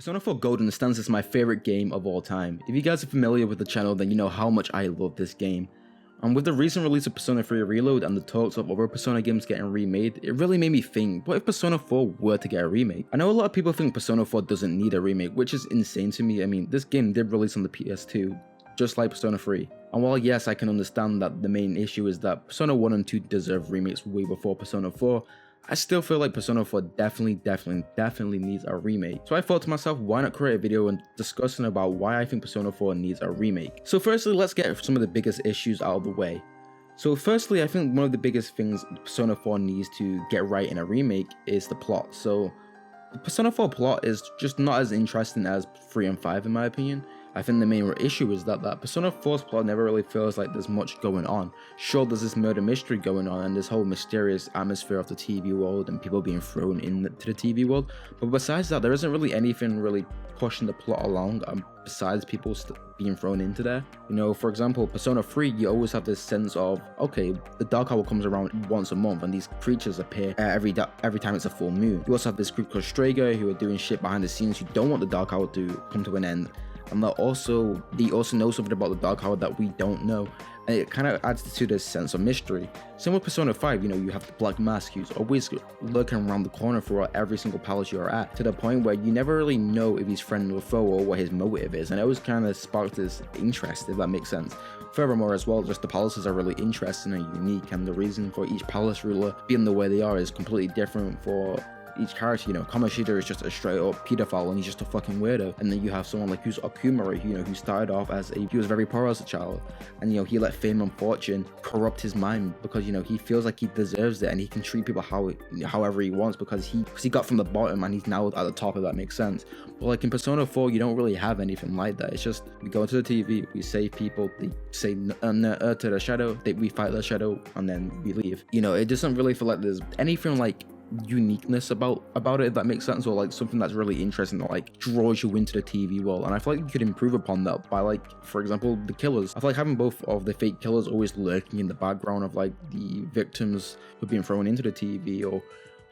Persona 4 Golden stands as my favorite game of all time. If you guys are familiar with the channel, then you know how much I love this game. And with the recent release of Persona 3 Reload and the talks of other Persona games getting remade, it really made me think, what if Persona 4 were to get a remake? I know a lot of people think Persona 4 doesn't need a remake, which is insane to me. I mean, this game did release on the PS2, just like Persona 3. And while yes, I can understand that the main issue is that Persona 1 and 2 deserve remakes way before Persona 4, I still feel like Persona 4 definitely needs a remake. So I thought to myself, why not create a video and discussing about why I think Persona 4 needs a remake. So firstly, let's get some of the biggest issues out of the way. So firstly, I think one of the biggest things Persona 4 needs to get right in a remake is the plot. So the Persona 4 plot is just not as interesting as 3 and 5 in my opinion. I think the main issue is that Persona 4's plot never really feels like there's much going on. Sure, there's this murder mystery going on and this whole mysterious atmosphere of the TV world and people being thrown into the TV world, but besides that, there isn't really anything really pushing the plot along besides people being thrown into there. You know, for example, Persona 3, you always have this sense of, okay, the Dark Hour comes around once a month and these creatures appear every time it's a full moon. You also have this group called Strager who are doing shit behind the scenes who don't want the Dark Hour to come to an end. And they also know something about the Dark Hour that we don't know, and it kind of adds to this sense of mystery. Same with Persona 5, you know, you have the Black Mask who's always lurking around the corner throughout every single palace you're at, to the point where you never really know if he's friend or foe or what his motive is, and it always kind of sparks this interest, if that makes sense. Furthermore as well, just the palaces are really interesting and unique, and the reason for each palace ruler being the way they are is completely different for each character. You know, Kamoshida is just a straight up pedophile and he's just a fucking weirdo, and then you have someone like who's Okumura, you know, who started off as he was very poor as a child, and you know, he let fame and fortune corrupt his mind because, you know, he feels like he deserves it and he can treat people however he wants because he got from the bottom and he's now at the top, if that makes sense. But like in Persona 4, you don't really have anything like that. It's just we go to the TV, we save people, they say to the shadow, we fight the shadow, and then we leave. You know, it doesn't really feel like there's anything like uniqueness about it, if that makes sense, or like something that's really interesting that like draws you into the TV world. And I feel like you could improve upon that by, like, for example, the killers. I feel like having both of the fake killers always lurking in the background of like the victims who've been thrown into the TV, or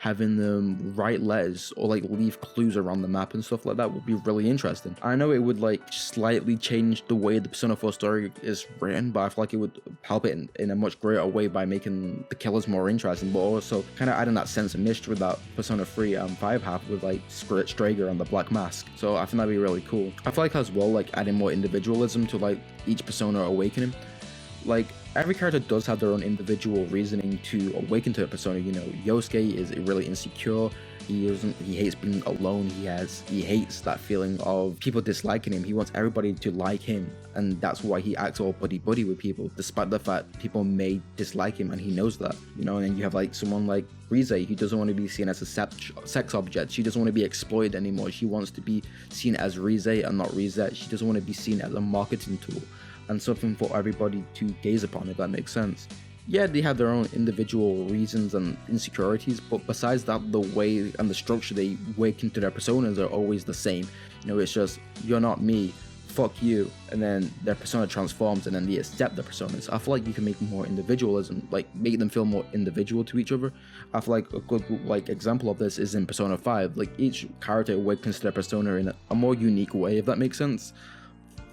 having them write letters or like leave clues around the map and stuff like that would be really interesting. I know it would like slightly change the way the Persona 4 story is written, but I feel like it would help it in a much greater way by making the killers more interesting, but also kind of adding that sense of mystery that Persona 3 and 5 have with like Strager and the Black Mask. So I think that'd be really cool. I feel like as well, like adding more individualism to like each Persona awakening. Like, every character does have their own individual reasoning to awaken to a persona. You know, Yosuke is really insecure. He hates being alone. He hates that feeling of people disliking him. He wants everybody to like him, and that's why he acts all buddy with people, despite the fact people may dislike him, and he knows that. You know, and then you have like someone like Rise, who doesn't want to be seen as a sex object. She doesn't want to be exploited anymore. She wants to be seen as Rise and not Risette. She doesn't want to be seen as a marketing tool and something for everybody to gaze upon, if that makes sense. Yeah, they have their own individual reasons and insecurities, but besides that, the way and the structure they wake into their personas are always the same. You know, it's just, you're not me, fuck you, and then their persona transforms and then they accept their personas. I feel like you can make more individualism, like make them feel more individual to each other. I feel like a good like example of this is in Persona 5. Like, each character awakens to their persona in a more unique way, if that makes sense.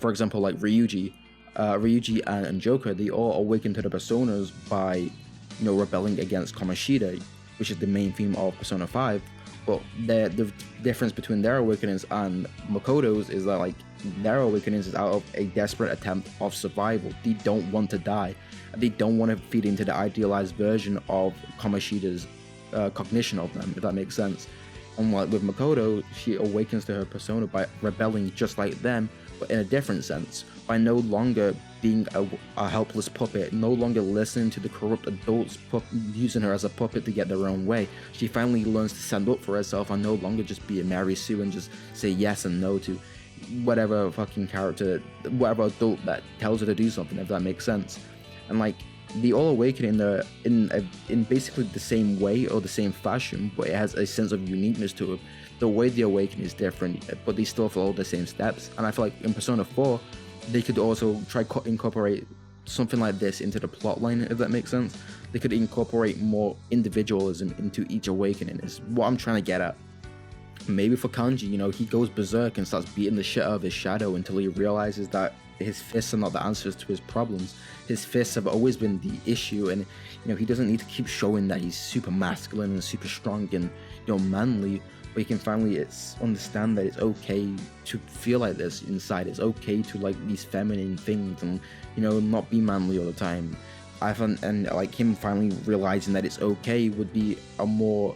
For example, like Ryuji and Joker, they all awaken to the personas by, you know, rebelling against Kamoshida, which is the main theme of Persona 5. But the difference between their awakenings and Makoto's is that, like, their awakenings is out of a desperate attempt of survival. They don't want to die. They don't want to feed into the idealized version of Kamoshida's cognition of them, if that makes sense. And like with Makoto, she awakens to her persona by rebelling just like them, but in a different sense, by no longer being a helpless puppet, no longer listening to the corrupt adults using her as a puppet to get their own way. She finally learns to stand up for herself and no longer just be a Mary Sue and just say yes and no to whatever fucking character, whatever adult that tells her to do something, if that makes sense. And like, they all awaken in basically the same way or the same fashion, but it has a sense of uniqueness to it. The way they awaken is different, but they still follow the same steps. And I feel like in Persona 4, they could also try to incorporate something like this into the plotline, if that makes sense. They could incorporate more individualism into each awakening, is what I'm trying to get at. Maybe for Kanji, you know, he goes berserk and starts beating the shit out of his shadow until he realizes that his fists are not the answers to his problems. His fists have always been the issue, and you know, he doesn't need to keep showing that he's super masculine and super strong and, you know, manly. But he can finally understand that it's okay to feel like this inside. It's okay to like these feminine things and, you know, not be manly all the time. I found, and like him finally realizing that it's okay would be a more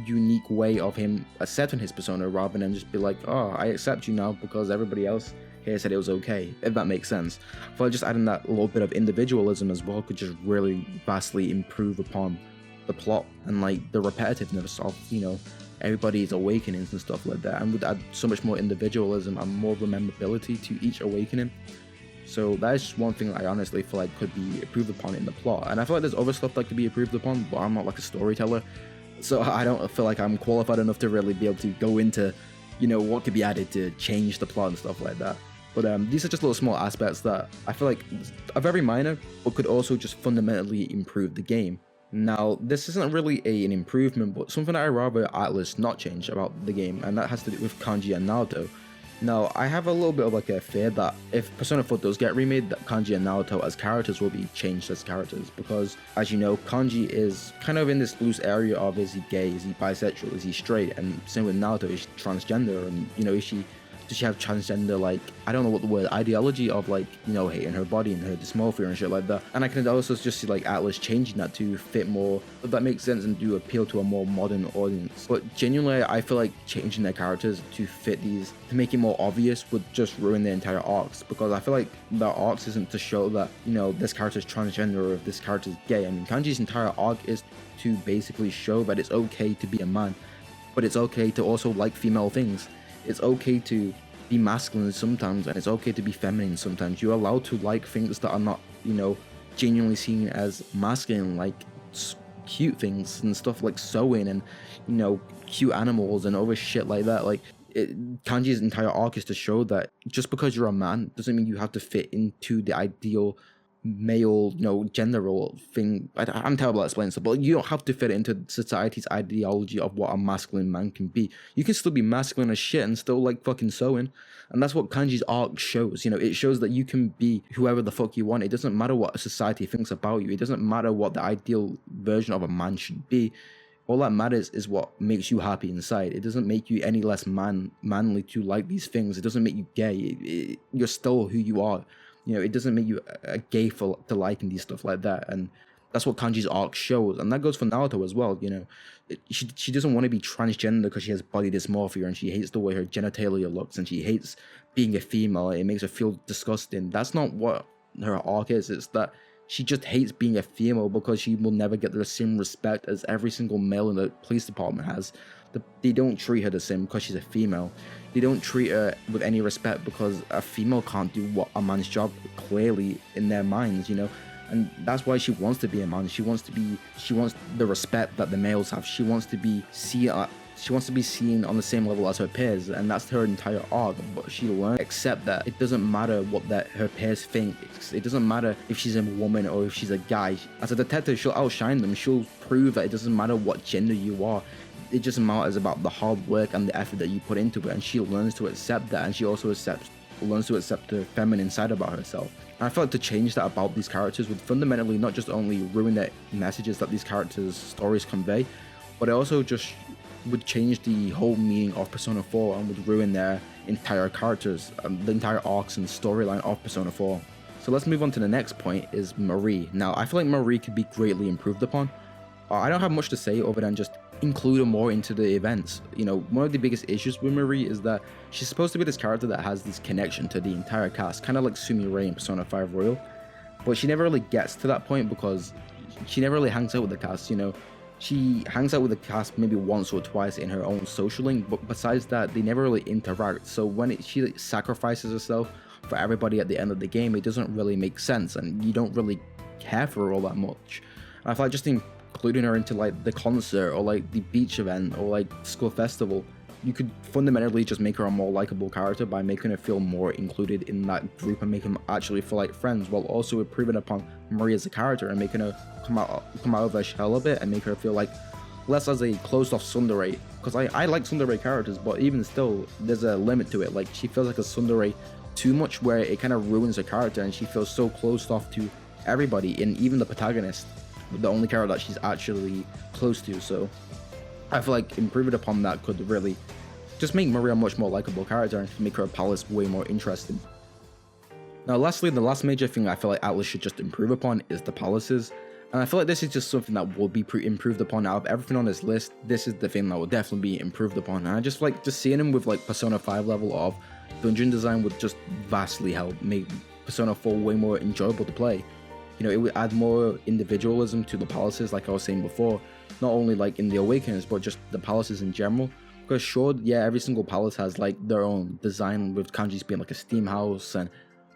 unique way of him accepting his persona, rather than just be like, oh, I accept you now because everybody else here said it was okay, if that makes sense. I feel like just adding that little bit of individualism as well could just really vastly improve upon the plot and like the repetitiveness of, you know, everybody's awakenings and stuff like that, and would add so much more individualism and more rememberability to each awakening. So that is just one thing that I honestly feel like could be improved upon in the plot. And I feel like there's other stuff that could be improved upon, but I'm not like a storyteller, so I don't feel like I'm qualified enough to really be able to go into, you know, what could be added to change the plot and stuff like that. But these are just little small aspects that I feel like are very minor, but could also just fundamentally improve the game. Now, this isn't really an improvement, but something that I rather Atlas not change about the game, and that has to do with Kanji and Naruto. Now, I have a little bit of like a fear that if Persona 4 does get remade, that Kanji and Naruto as characters will be changed as characters, because as you know, Kanji is kind of in this loose area of, is he gay, is he bisexual, is he straight, and same with Naruto, is she transgender, and you know, does she have transgender, like, I don't know what the word, ideology of, like, you know, hating her body and her dysmorphia and shit like that. And I can also just see like Atlas changing that to fit more, if that makes sense, and do appeal to a more modern audience. But genuinely, I feel like changing their characters to fit these, to make it more obvious, would just ruin their entire arcs, because I feel like the arcs isn't to show that, you know, this character's transgender or if this character's gay. I mean, Kanji's entire arc is to basically show that it's okay to be a man, but it's okay to also like female things. It's okay to be masculine sometimes, and it's okay to be feminine sometimes. You're allowed to like things that are not, you know, genuinely seen as masculine, like cute things and stuff like sewing and, you know, cute animals and other shit like that. Like, Kanji's entire arc is to show that just because you're a man doesn't mean you have to fit into the ideal male, you know, gender role thing. I'm terrible at explaining stuff, but you don't have to fit into society's ideology of what a masculine man can be. You can still be masculine as shit and still like fucking sewing, and that's what Kanji's arc shows. You know, it shows that you can be whoever the fuck you want. It doesn't matter what society thinks about you. It doesn't matter what the ideal version of a man should be. All that matters is what makes you happy inside. It doesn't make you any less manly to like these things. It doesn't make you gay. You're still who you are. You know, it doesn't make you a gay to liking these stuff like that. And that's what Kanji's arc shows. And that goes for Naruto as well, you know. She doesn't want to be transgender because she has body dysmorphia and she hates the way her genitalia looks and she hates being a female. It makes her feel disgusting. That's not what her arc is. It's that she just hates being a female because she will never get the same respect as every single male in the police department has. They don't treat her the same because she's a female. They don't treat her with any respect because a female can't do what a man's job clearly in their minds, you know. And that's why she wants to be a man. She wants the respect that the males have. She wants to be seen on the same level as her peers, and that's her entire arc. But she learned to accept that it doesn't matter what her peers think. It doesn't matter if she's a woman or if she's a guy. As a detective, she'll outshine them. She'll prove that it doesn't matter what gender you are. It just matters about the hard work and the effort that you put into it, and she learns to accept that, and she also learns to accept the feminine side about herself. And I feel like to change that about these characters would fundamentally not just only ruin the messages that these characters' stories convey, but it also just would change the whole meaning of Persona 4 and would ruin their entire characters, the entire arcs and storyline of Persona 4. So let's move on to the next point, is Marie. Now, I feel like Marie could be greatly improved upon. I don't have much to say other than just include her more into the events. You know, one of the biggest issues with Marie is that she's supposed to be this character that has this connection to the entire cast, kind of like Sumire in Persona 5 Royal, but she never really gets to that point because she never really hangs out with the cast. You know, she hangs out with the cast maybe once or twice in her own social link, but besides that, they never really interact. So when she sacrifices herself for everybody at the end of the game, it doesn't really make sense, and you don't really care for her all that much. And I feel like just including her into like the concert or like the beach event or like school festival, you could fundamentally just make her a more likable character by making her feel more included in that group and making them actually feel like friends, while also improving upon Marie as a character and making her come out of her shell a bit and make her feel like less as a closed off tsundere, because I like tsundere characters, but even still, there's a limit to it. Like, she feels like a tsundere too much, where it kind of ruins her character, and she feels so closed off to everybody, and even the protagonist, the only character that she's actually close to. So I feel like improving upon that could really just make Maria a much more likable character and make her palace way more interesting. Now lastly, the last major thing I feel like Atlas should just improve upon is the palaces. And I feel like this is just something that will be improved upon. Out of everything on this list, this is the thing that will definitely be improved upon. And I just like just seeing him with like Persona 5 level of dungeon design would just vastly help make Persona 4 way more enjoyable to play. You know, it would add more individualism to the palaces, like I was saying before, not only like in the Awakenings, but just the palaces in general. Because sure, yeah, every single palace has like their own design, with Kanji's being like a steam house, and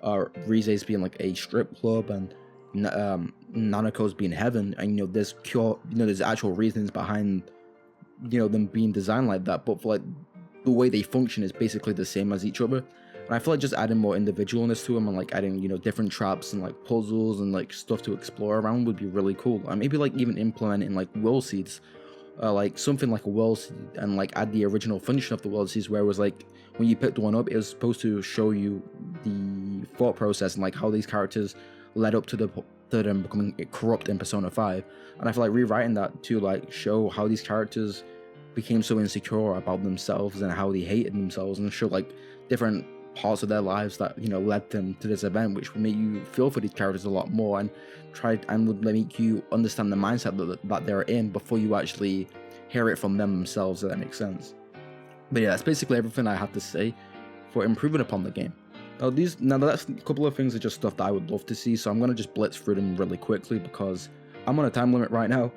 Rize's being like a strip club, and Nanako's being heaven. And you know, there's actual reasons behind, you know, them being designed like that. But for like the way they function is basically the same as each other. And I feel like just adding more individualness to them, and like adding, you know, different traps and like puzzles and like stuff to explore around would be really cool. And maybe like even implementing like will seeds, like something like a world seed, and like add the original function of the world seeds, where it was like when you picked one up, it was supposed to show you the thought process and like how these characters led up to them becoming corrupt in Persona 5. And I feel like rewriting that to like show how these characters became so insecure about themselves and how they hated themselves, and show like different parts of their lives that, you know, led them to this event, which would make you feel for these characters a lot more, and would make you understand the mindset that they're in before you actually hear it from themselves, if that makes sense. But yeah, that's basically everything I have to say for improving upon the game. Now that's a couple of things are just stuff that I would love to see, so I'm gonna just blitz through them really quickly because I'm on a time limit right now.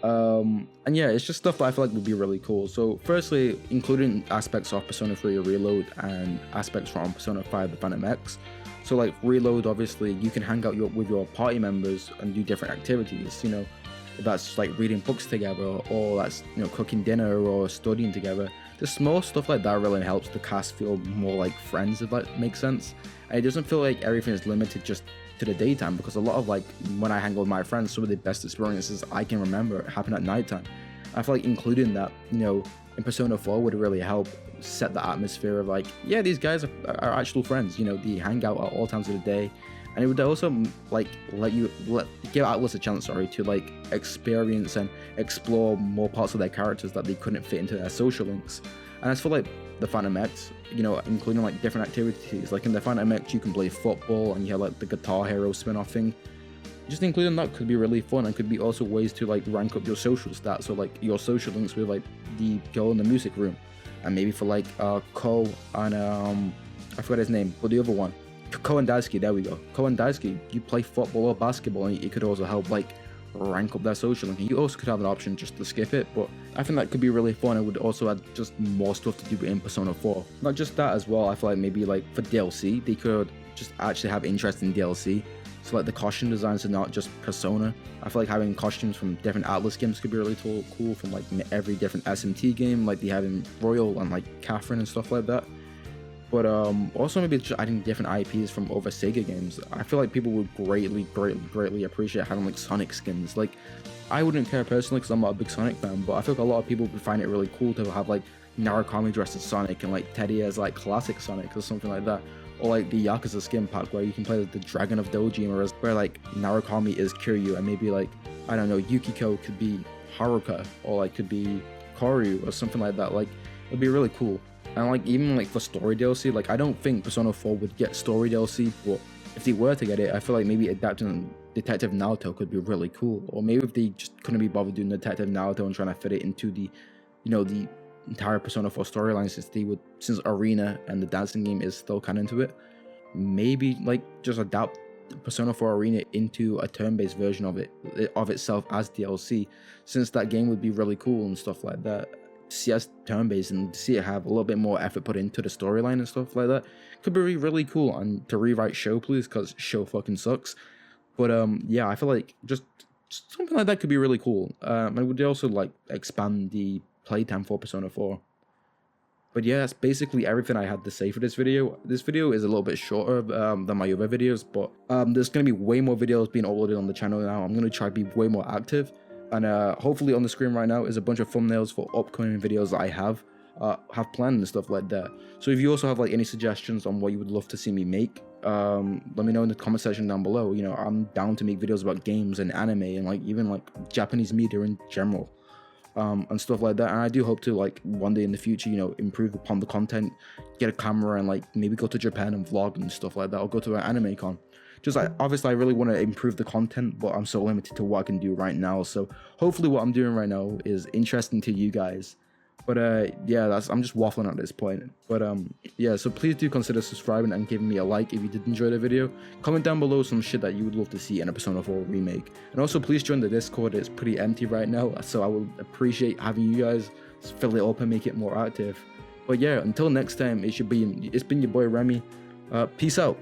And yeah, it's just stuff that I feel like would be really cool. So firstly, including aspects of Persona 3 Reload and aspects from Persona 5 The Phantom X. So like Reload, obviously you can hang out with your party members and do different activities, you know, if that's like reading books together, or that's, you know, cooking dinner or studying together. The small stuff like that really helps the cast feel more like friends, if that makes sense. And it doesn't feel like everything is limited just to the daytime, because a lot of like when I hang out with my friends, some of the best experiences I can remember happen at nighttime. I feel like including that, you know, in Persona 4 would really help set the atmosphere of like, yeah, these guys are actual friends, you know, they hang out at all times of the day. And it would also like give Atlas a chance, to like experience and explore more parts of their characters that they couldn't fit into their social links. And as for like the Phantom X, you know, including like different activities, like in the Phantom X you can play football, and you have like the Guitar Hero spin-off thing. Just including that could be really fun, and could be also ways to like rank up your social stats, so like your social links with like the girl in the music room. And maybe for like Ko and I forgot his name, but the other one, Ko and Daisuke, there we go. Ko and Daisuke, you play football or basketball, and it could also help like rank up their social link. And you also could have an option just to skip it, but I think that could be really fun. It would also add just more stuff to do in Persona 4. Not just that as well, I feel like maybe like for DLC, they could just actually have interesting DLC. So like the costume designs are not just Persona. I feel like having costumes from different Atlas games could be really cool, from like every different SMT game, like they have in Royal and like Catherine and stuff like that. But also maybe just adding different IPs from other Sega games. I feel like people would greatly appreciate having like Sonic skins. Like, I wouldn't care personally because I'm not a big Sonic fan, but I feel like a lot of people would find it really cool to have like Narukami dressed as Sonic and like Teddy as like classic Sonic or something like that. Or like the Yakuza skin pack where you can play the Dragon of Dojima, where like Narukami is Kiryu, and maybe like, I don't know, Yukiko could be Haruka, or like could be Koryu or something like that. Like, it'd be really cool. And like even like for story DLC, like I don't think Persona 4 would get story DLC, but if they were to get it, I feel like maybe adapting Detective Naoto could be really cool. Or maybe if they just couldn't be bothered doing Detective Naoto and trying to fit it into the, you know, the entire Persona 4 storyline, since Arena and the dancing game is still kind of into it, maybe like just adapt Persona 4 Arena into a turn-based version of itself as DLC, since that game would be really cool and stuff like that. See as turn-based and see it have a little bit more effort put into the storyline and stuff like that could be really cool. And to rewrite Show, please, because Show fucking sucks. But yeah, I feel like just something like that could be really cool. And would also like expand the playtime for Persona 4. But yeah, that's basically everything I had to say for this video. This video is a little bit shorter than my other videos, but there's going to be way more videos being uploaded on the channel now. I'm going to try to be way more active. And hopefully on the screen right now is a bunch of thumbnails for upcoming videos that I have planned and stuff like that. So if you also have like any suggestions on what you would love to see me make, let me know in the comment section down below. You know, I'm down to make videos about games and anime and like even like Japanese media in general, and stuff like that. And I do hope to like one day in the future, you know, improve upon the content, get a camera and like maybe go to Japan and vlog and stuff like that, or go to an anime con. Just like, obviously I really want to improve the content, but I'm so limited to what I can do right now. So hopefully what I'm doing right now is interesting to you guys. But yeah, I'm just waffling at this point. But yeah, so please do consider subscribing and giving me a like if you did enjoy the video. Comment down below some shit that you would love to see in a Persona 4 remake. And also please join the Discord. It's pretty empty right now, so I will appreciate having you guys fill it up and make it more active. But yeah, until next time, it's been your boy Remy. Peace out.